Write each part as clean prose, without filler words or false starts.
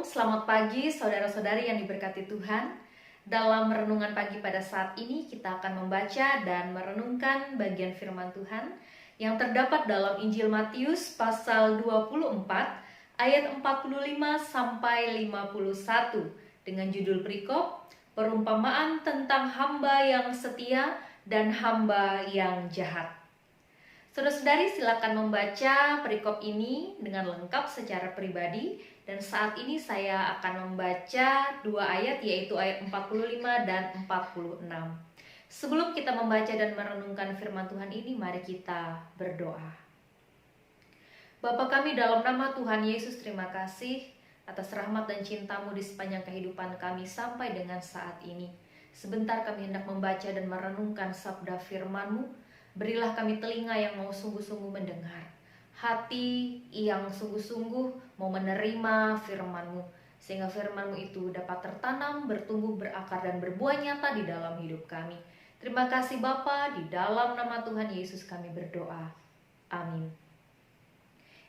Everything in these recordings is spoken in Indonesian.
Shalom, selamat pagi saudara-saudari yang diberkati Tuhan. Dalam renungan pagi pada saat ini kita akan membaca dan merenungkan bagian firman Tuhan yang terdapat dalam Injil Matius pasal 24 ayat 45 sampai 51 dengan judul perikop perumpamaan tentang hamba yang setia dan hamba yang jahat. Saudara-saudari silakan membaca perikop ini dengan lengkap secara pribadi. Dan saat ini saya akan membaca dua ayat, yaitu ayat 45 dan 46. Sebelum kita membaca dan merenungkan firman Tuhan ini, mari kita berdoa. Bapa kami dalam nama Tuhan Yesus, terima kasih atas rahmat dan cinta-Mu di sepanjang kehidupan kami sampai dengan saat ini. Sebentar kami hendak membaca dan merenungkan sabda firman-Mu. Berilah kami telinga yang mau sungguh-sungguh mendengar, hati yang sungguh-sungguh mau menerima firman-Mu, sehingga firman-Mu itu dapat tertanam, bertumbuh, berakar, dan berbuah nyata di dalam hidup kami. Terima kasih Bapa, di dalam nama Tuhan Yesus kami berdoa. Amin.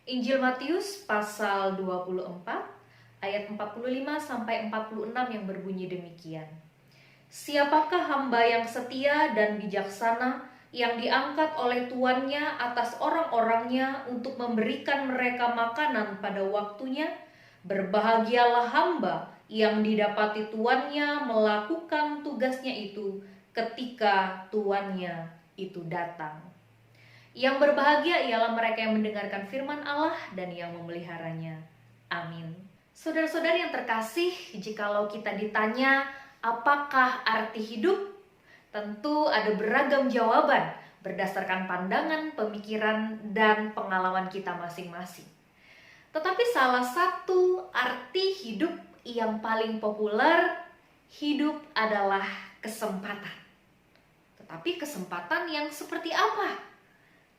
Injil Matius pasal 24 ayat 45 sampai 46 yang berbunyi demikian. Siapakah hamba yang setia dan bijaksana yang diangkat oleh tuannya atas orang-orangnya untuk memberikan mereka makanan pada waktunya? Berbahagialah hamba yang didapati tuannya melakukan tugasnya itu ketika tuannya itu datang. Yang berbahagia ialah mereka yang mendengarkan firman Allah dan yang memeliharanya. Amin. Saudara-saudari yang terkasih, jikalau kita ditanya apakah arti hidup, tentu ada beragam jawaban berdasarkan pandangan, pemikiran, dan pengalaman kita masing-masing. Tetapi salah satu arti hidup yang paling populer, hidup adalah kesempatan. Tetapi kesempatan yang seperti apa?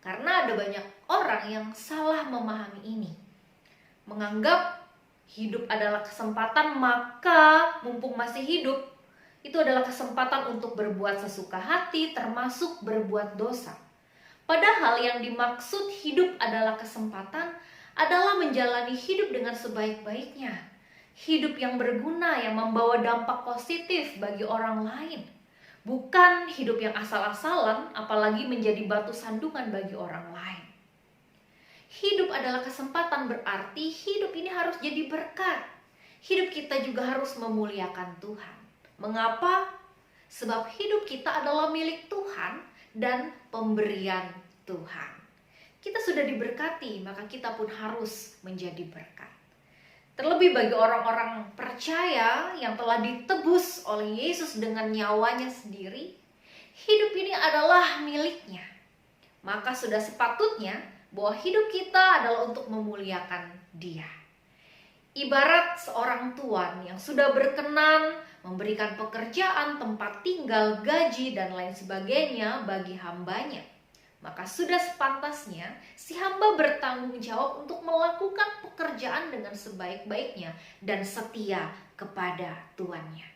Karena ada banyak orang yang salah memahami ini. Menganggap hidup adalah kesempatan, maka mumpung masih hidup, itu adalah kesempatan untuk berbuat sesuka hati, termasuk berbuat dosa. Padahal yang dimaksud hidup adalah kesempatan adalah menjalani hidup dengan sebaik-baiknya. Hidup yang berguna, yang membawa dampak positif bagi orang lain. Bukan hidup yang asal-asalan, apalagi menjadi batu sandungan bagi orang lain. Hidup adalah kesempatan, berarti hidup ini harus jadi berkat. Hidup kita juga harus memuliakan Tuhan. Mengapa? Sebab hidup kita adalah milik Tuhan dan pemberian Tuhan. Kita sudah diberkati, maka kita pun harus menjadi berkat. Terlebih bagi orang-orang percaya yang telah ditebus oleh Yesus dengan nyawanya sendiri, hidup ini adalah miliknya. Maka sudah sepatutnya bahwa hidup kita adalah untuk memuliakan Dia. Ibarat seorang tuan yang sudah berkenan memberikan pekerjaan, tempat tinggal, gaji, dan lain sebagainya bagi hambanya, maka sudah sepantasnya si hamba bertanggung jawab untuk melakukan pekerjaan dengan sebaik-baiknya dan setia kepada tuannya.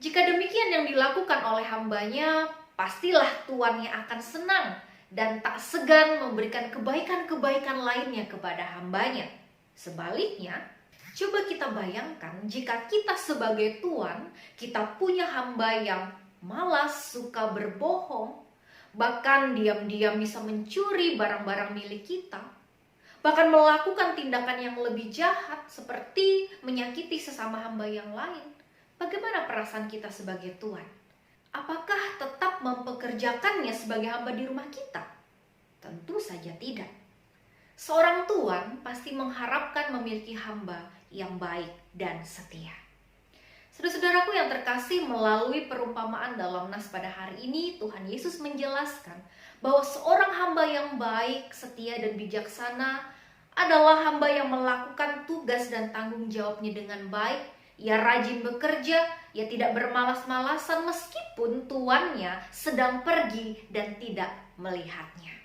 Jika demikian yang dilakukan oleh hambanya, pastilah tuannya akan senang dan tak segan memberikan kebaikan-kebaikan lainnya kepada hambanya. Sebaliknya, coba kita bayangkan jika kita sebagai tuan, kita punya hamba yang malas, suka berbohong, bahkan diam-diam bisa mencuri barang-barang milik kita, bahkan melakukan tindakan yang lebih jahat seperti menyakiti sesama hamba yang lain. Bagaimana perasaan kita sebagai tuan? Apakah tetap mempekerjakannya sebagai hamba di rumah kita? Tentu saja tidak. Seorang tuan pasti mengharapkan memiliki hamba yang baik dan setia. Saudara-saudaraku yang terkasih, melalui perumpamaan dalam nas pada hari ini, Tuhan Yesus menjelaskan bahwa seorang hamba yang baik, setia, dan bijaksana adalah hamba yang melakukan tugas dan tanggung jawabnya dengan baik. Ia rajin bekerja, ia tidak bermalas-malasan meskipun tuannya sedang pergi dan tidak melihatnya.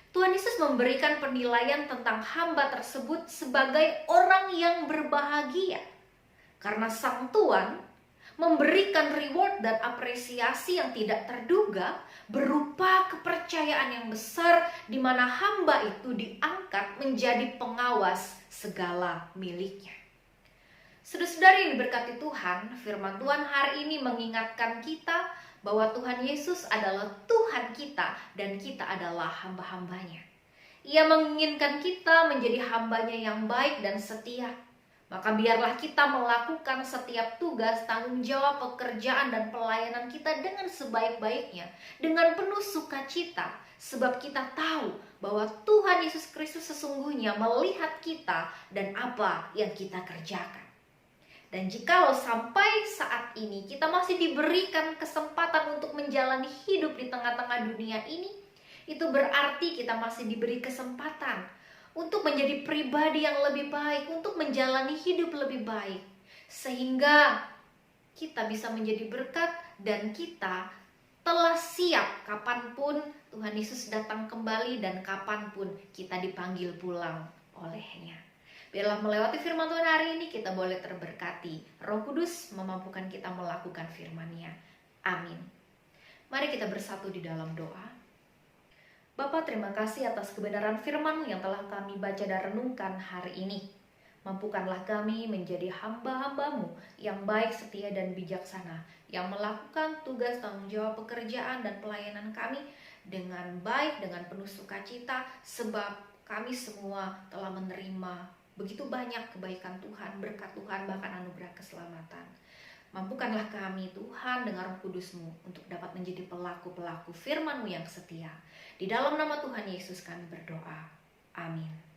Tuhan Yesus memberikan penilaian tentang hamba tersebut sebagai orang yang berbahagia. Karena sang tuan memberikan reward dan apresiasi yang tidak terduga berupa kepercayaan yang besar di mana hamba itu diangkat menjadi pengawas segala miliknya. Saudara-saudari yang diberkati Tuhan, firman Tuhan hari ini mengingatkan kita bahwa Tuhan Yesus adalah Tuhan kita dan kita adalah hamba-hambanya. Ia menginginkan kita menjadi hambanya yang baik dan setia. Maka biarlah kita melakukan setiap tugas, tanggung jawab, pekerjaan, dan pelayanan kita dengan sebaik-baiknya, dengan penuh sukacita, sebab kita tahu bahwa Tuhan Yesus Kristus sesungguhnya melihat kita dan apa yang kita kerjakan. Dan jikalau sampai saat ini kita masih diberikan kesempatan untuk menjalani hidup di tengah-tengah dunia ini, itu berarti kita masih diberi kesempatan untuk menjadi pribadi yang lebih baik, untuk menjalani hidup lebih baik, sehingga kita bisa menjadi berkat dan kita telah siap kapanpun Tuhan Yesus datang kembali dan kapanpun kita dipanggil pulang olehnya. Biarlah melewati firman Tuhan hari ini kita boleh terberkati. Roh Kudus memampukan kita melakukan firman-Nya. Amin. Mari kita bersatu di dalam doa. Bapa, terima kasih atas kebenaran firman-Mu yang telah kami baca dan renungkan hari ini. Mampukanlah kami menjadi hamba-hamba-Mu yang baik, setia, dan bijaksana, yang melakukan tugas, tanggung jawab, pekerjaan, dan pelayanan kami dengan baik, dengan penuh sukacita, sebab kami semua telah menerima begitu banyak kebaikan Tuhan, berkat Tuhan, bahkan anugerah keselamatan. Mampukanlah kami Tuhan dengan Roh Kudus-Mu untuk dapat menjadi pelaku-pelaku firman-Mu yang setia. Di dalam nama Tuhan Yesus kami berdoa. Amin.